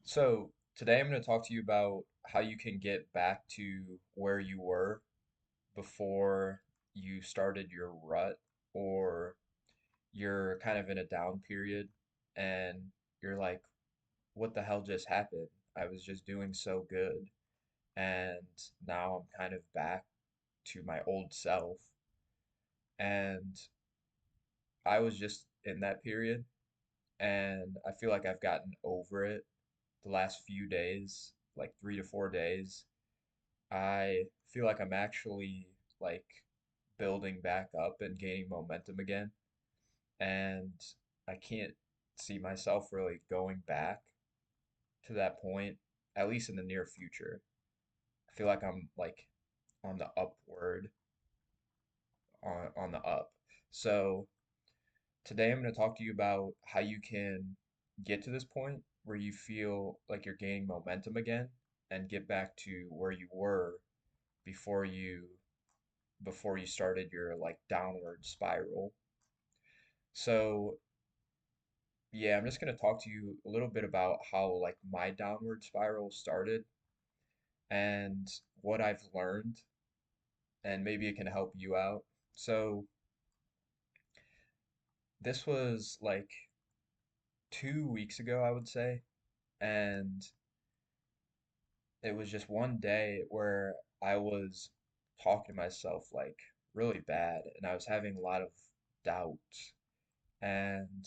So, today I'm going to talk to you about how you can get back to where you were before you started your rut, or you're kind of in a down period and you're like, what the hell just happened? I was just doing so good, and now I'm kind of back to my old self. And I was just in that period, and I feel like I've gotten over it the last few days, like 3 to 4 days. I feel like I'm actually like building back up and gaining momentum again, and I can't see myself really going back to that point, at least in the near future. I feel like I'm like on the upward, on the up. So today I'm going to talk to you about how you can get to this point where you feel like you're gaining momentum again and get back to where you were before you started your like downward spiral. So, yeah, I'm just going to talk to you a little bit about how like my downward spiral started and what I've learned, and maybe it can help you out. So, this was like 2 weeks ago, I would say, and it was just one day where I was talking to myself like really bad, and I was having a lot of doubts, and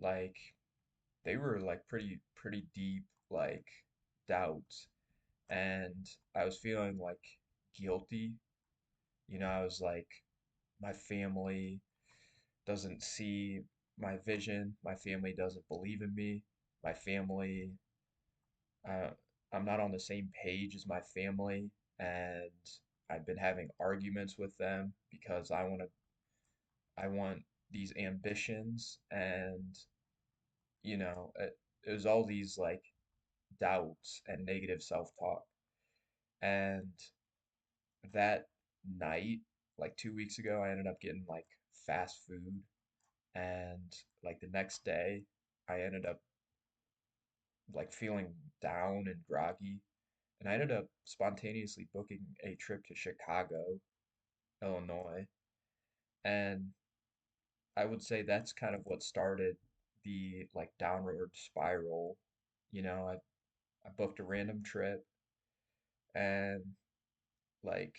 like they were like pretty deep like doubts, and I was feeling like guilty. I was like, my family doesn't see my vision, my family doesn't believe in me, my family, uh, I'm not on the same page as my family, and I've been having arguments with them because I want these ambitions, and it was all these like doubts and negative self-talk. And that night, like 2 weeks ago, I ended up getting like fast food. And like the next day, I ended up like feeling down and groggy. And I ended up spontaneously booking a trip to Chicago, Illinois. And I would say that's kind of what started the like downward spiral. I booked a random trip, and like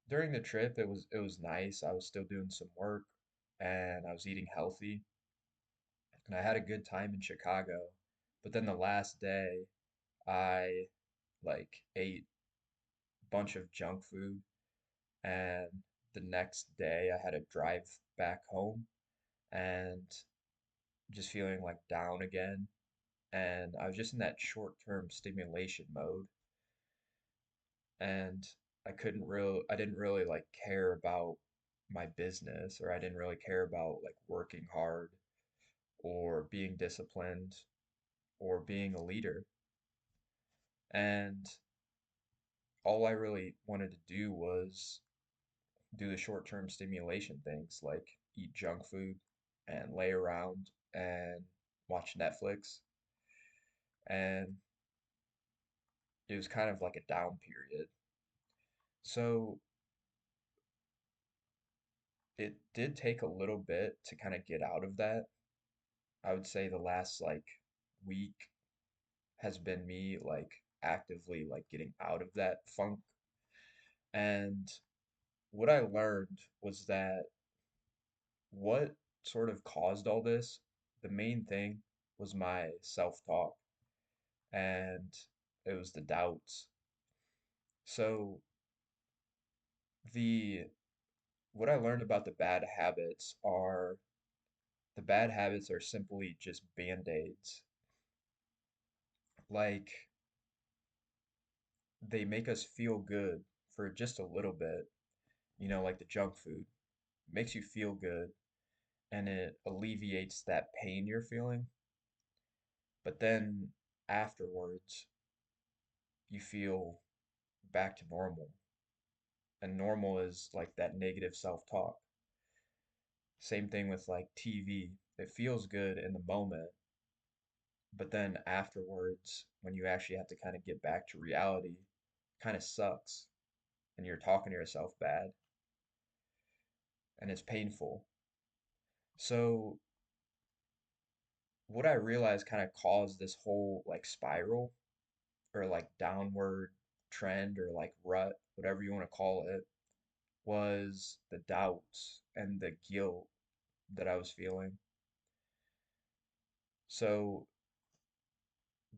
during the trip it was nice. I was still doing some work, and I was eating healthy, and I had a good time in Chicago. But then the last day I like ate a bunch of junk food, and the next day I had to drive back home and just feeling like down again. And I was just in that short-term stimulation mode, and I didn't really like care about my business, or I didn't really care about like working hard or being disciplined or being a leader. And all I really wanted to do was do the short-term stimulation things like eat junk food and lay around and watch Netflix. And it was kind of like a down period. So it did take a little bit to kind of get out of that. I would say the last like week has been me like actively like getting out of that funk. And what I learned was that what sort of caused all this, the main thing was my self-talk, and it was the doubts. So the what I learned about the bad habits are simply just band-aids. Like they make us feel good for just a little bit, like the junk food makes you feel good, and it alleviates that pain you're feeling. But then afterwards, you feel back to normal. And normal is like that negative self-talk. Same thing with like TV. It feels good in the moment, But then afterwards, when you actually have to kind of get back to reality, kind of sucks and you're talking to yourself bad and it's painful. So what I realized kind of caused this whole like spiral or like downward trend or like rut, whatever you want to call it, was the doubts and the guilt that I was feeling. So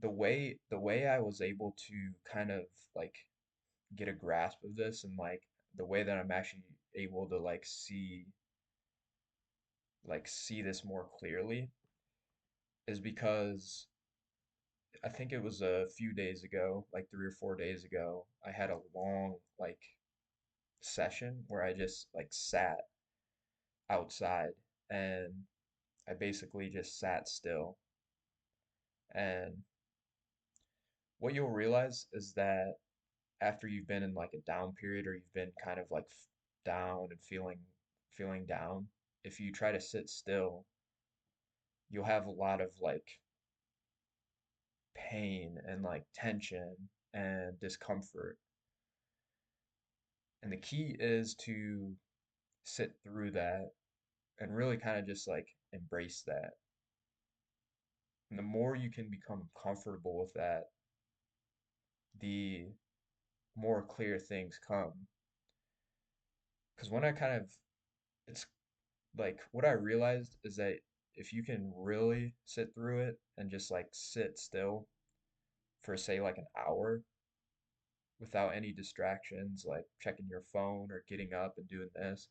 the way I was able to kind of like get a grasp of this and like the way that I'm actually able to see this more clearly is because I think it was a few days ago, like 3 or 4 days ago, I had a long like session where I just like sat outside and I basically just sat still. And what you'll realize is that after you've been in like a down period or you've been kind of like down and feeling down, if you try to sit still, you'll have a lot of like pain and like tension and discomfort. And the key is to sit through that and really kind of just like embrace that. And the more you can become comfortable with that, the more clear things come. Because when I kind of, it's like what I realized is that if you can really sit through it and just like sit still for say like an hour without any distractions, like checking your phone or getting up and doing this,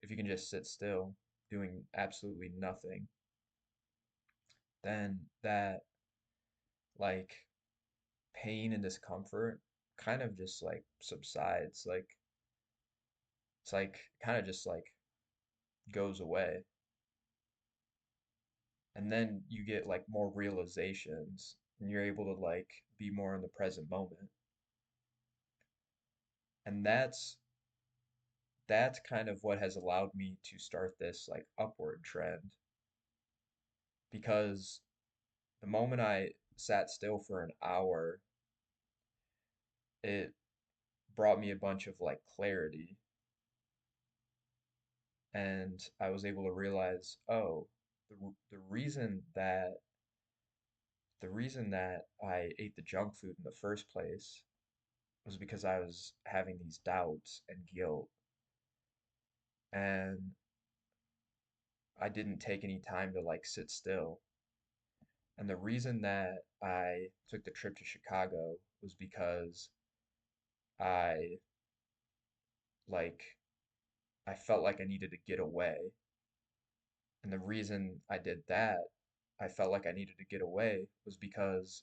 if you can just sit still doing absolutely nothing, then that like pain and discomfort kind of just like subsides. Like it's like kind of just like goes away. And then you get like more realizations and you're able to like be more in the present moment. And that's kind of what has allowed me to start this like upward trend because the moment I sat still for an hour, it brought me a bunch of like clarity and I was able to realize, oh, the reason that I ate the junk food in the first place was because I was having these doubts and guilt, and I didn't take any time to like sit still. And the reason that I took the trip to Chicago was because I like I felt like I needed to get away. And the reason I did that, I felt like I needed to get away was because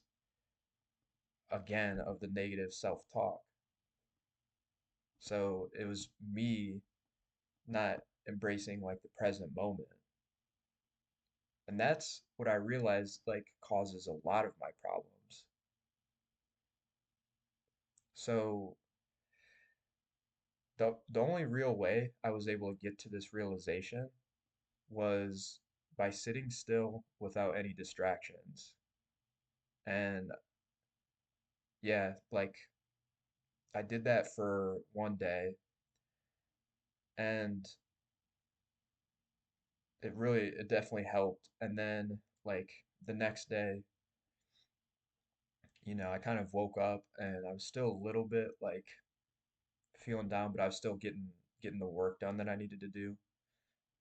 again of the negative self-talk. So it was me not embracing like the present moment. And that's what I realized like causes a lot of my problems. So the only real way I was able to get to this realization was by sitting still without any distractions. And yeah, like I did that for one day and it definitely helped. And then like the next day, I kind of woke up and I was still a little bit like feeling down, but I was still getting the work done that I needed to do.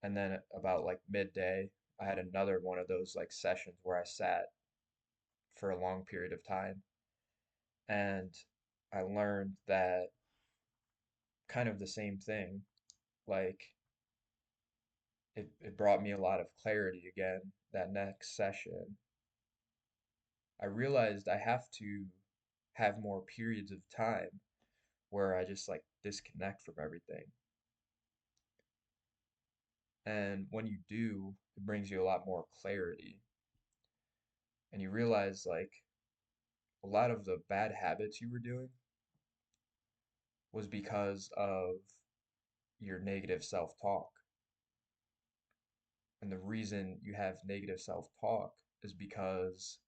And then at about like midday, I had another one of those like sessions where I sat for a long period of time. And I learned that kind of the same thing. Like it brought me a lot of clarity again that next session. I realized I have to have more periods of time where I just like disconnect from everything. And when you do, it brings you a lot more clarity. And you realize like a lot of the bad habits you were doing was because of your negative self-talk. And the reason you have negative self-talk is because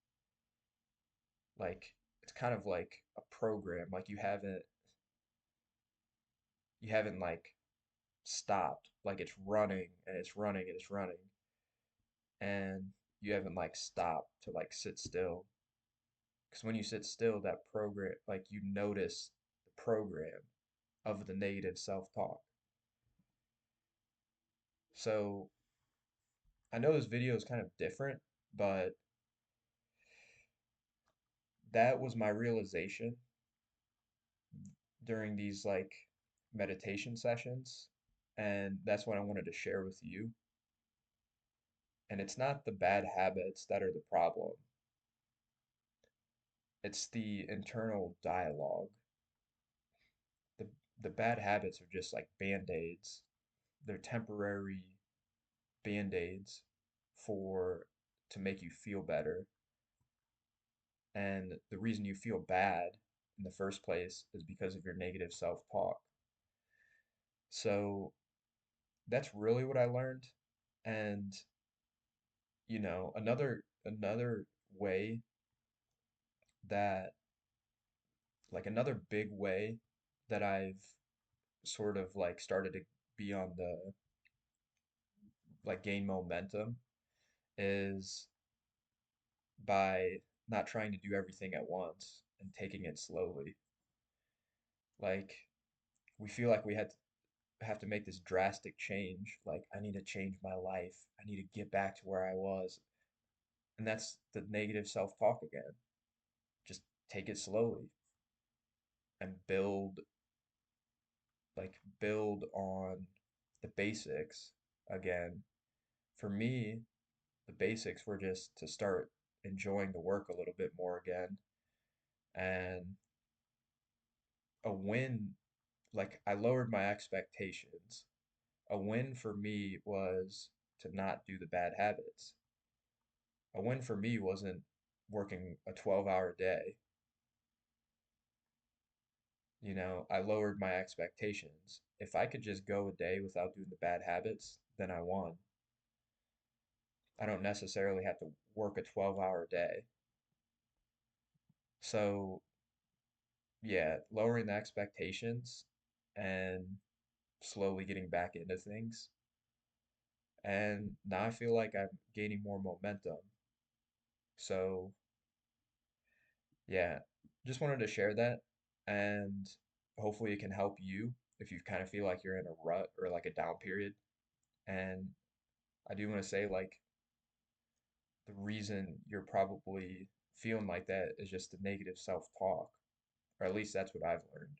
Like it's kind of like a program. Like you haven't like stopped. Like it's running and it's running and it's running, and you haven't like stopped to like sit still. Because when you sit still, that program, like you notice the program of the negative self-talk. So I know this video is kind of different, but that was my realization during these like meditation sessions, and that's what I wanted to share with you. And it's not the bad habits that are the problem, it's the internal dialogue. The, the bad habits are just like band-aids, they're temporary band-aids for to make you feel better. And the reason you feel bad in the first place is because of your negative self-talk. So that's really what I learned. And another way that another big way that I've sort of like started to be on the like gain momentum is by not trying to do everything at once and taking it slowly. Like we feel like we have to make this drastic change. Like I need to change my life. I need to get back to where I was. And that's the negative self-talk again. Just take it slowly and build on the basics again. For me, the basics were just to start enjoying the work a little bit more again. And a win, like I lowered my expectations. A win for me was to not do the bad habits. A win for me wasn't working a 12-hour day. I lowered my expectations. If I could just go a day without doing the bad habits, then I won. I don't necessarily have to work a 12-hour day. So, yeah, lowering the expectations and slowly getting back into things. And now I feel like I'm gaining more momentum. So, yeah, just wanted to share that, and hopefully it can help you if you kind of feel like you're in a rut or like a down period. And I do want to say, like, the reason you're probably feeling like that is just the negative self-talk, or at least that's what I've learned.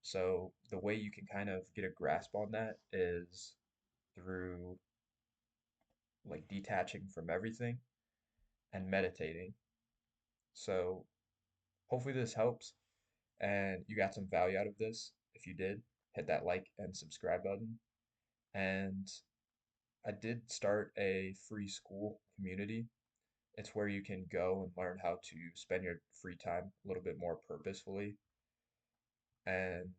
So the way you can kind of get a grasp on that is through like detaching from everything and meditating. So hopefully this helps and you got some value out of this. If you did, hit that like and subscribe button. And I did start a free school community. It's where you can go and learn how to spend your free time a little bit more purposefully and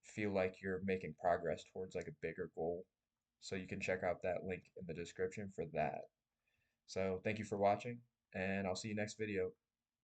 feel like you're making progress towards like a bigger goal. So you can check out that link in the description for that. So thank you for watching, and I'll see you next video.